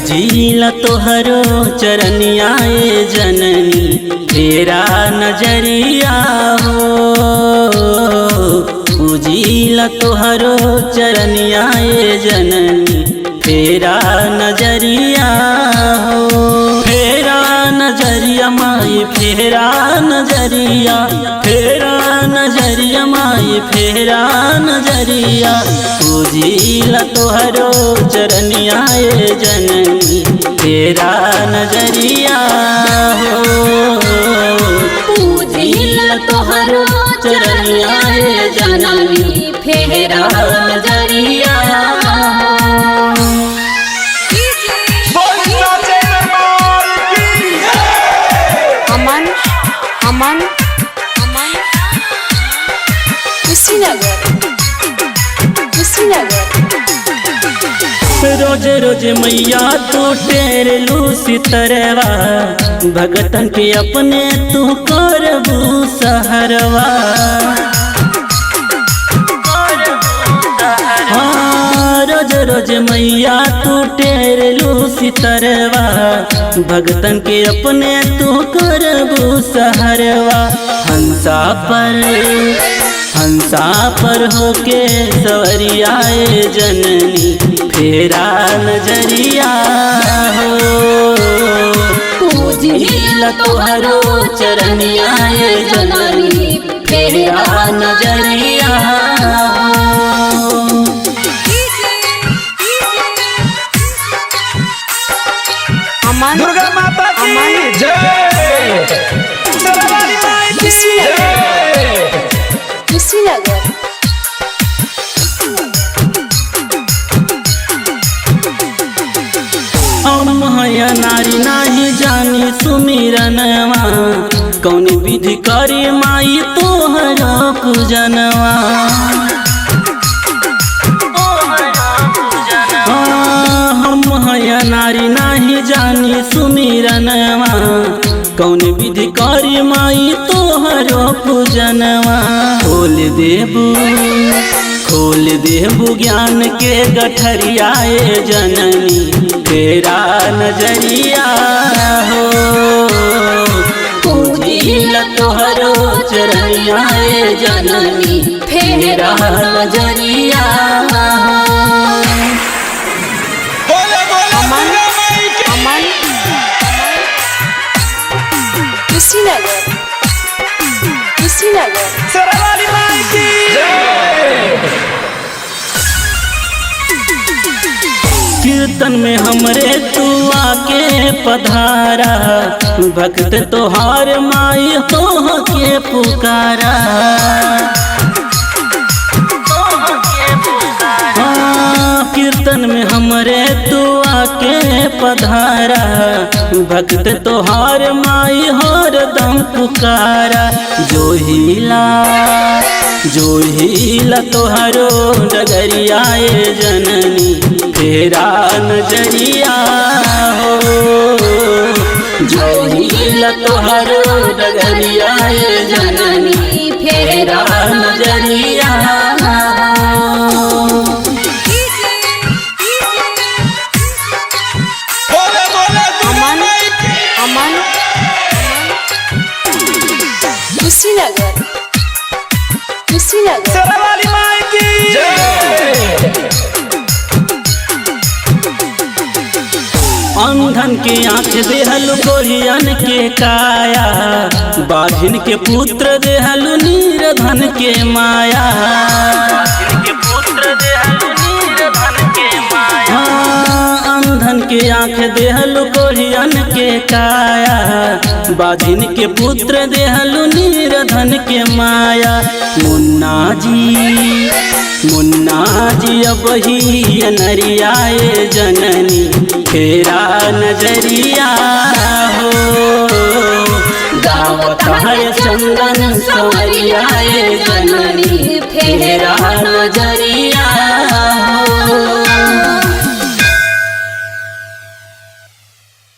पूजिला तोहरो चरनिया ए जननी तेरा नजरिया हो। पूजिला तोहरो चरनिया ए जननी तेरा नजरिया हो। फेरा नजरिया माई फेरा नजरिया, फेरा नजरिया माई फेरा नजरिया। पूजिला तोहरो चरनिया ए जननी तेरा नजरिया हो। पूजिला तोहरो चरनिया ए जननी फेरा नजरिया। अमन अमन अमन कुशीनगर कुशीनगर। रोज रोज मैया तू टेरलू सितरवा, भगतन के अपने तू करबू सहरवा। हाँ, रोज रोज मैया तू टेरलू सितरवा, भगतन के अपने तू करबू सहरवा। हंसा पर होके सवरिया ए जननी फेरा नजरिया हो। पूजिला तोहरो चरनिया ए जननी फेरा नजरिया हो। अमन दुर्गा माता की जय, सरवाली माई की जय। कुशीनगर हम है नारी नाही जानी सुमिरनवा, कौन विधि करी माई तोहरा पूजनवा। हम है नारी नाही जानी सुमिरनवा, कौन विधि करी माई तोहरो पूजनवा। खोल देबू ज्ञान के गठरिया ए जननी तेरा नजरिया हो। पूजिला तोहरो चरनिया ए जननी फेरा नजरिया हो। अमन अमन कुशीनगर कुशीनगर। सरवाली माई की जय। कीर्तन में हमरे तू आके पधारा, भक्त तोहार माई तोह के पुकारा। हाँ, कीर्तन में हमरे तू आके पधारा, भक्त तोहार माई हरदम पुकारा। जो हिला तोहरो डगरिया ए जननी तेरा नजरिया हो। जो हिला तोहरो डगरिया ए जननी फेरा नजरिया हो। अमन अमन कुशीनगर कुशीनगर। सरवाली माई की जय। अंधन के आँख देहल गोरियन के काया, बाघिन के पुत्र देहल नीरधन के माया। हाँ, अंधन के आँख देहल गोरियन के काया, बाघिन के पुत्र देहल नीरधन के माया। मुन्ना जी अब ही नरिया ए जननी फेरा नजरिया हो। गावत है चंदन सवरिया ए जननी फेरा नजरिया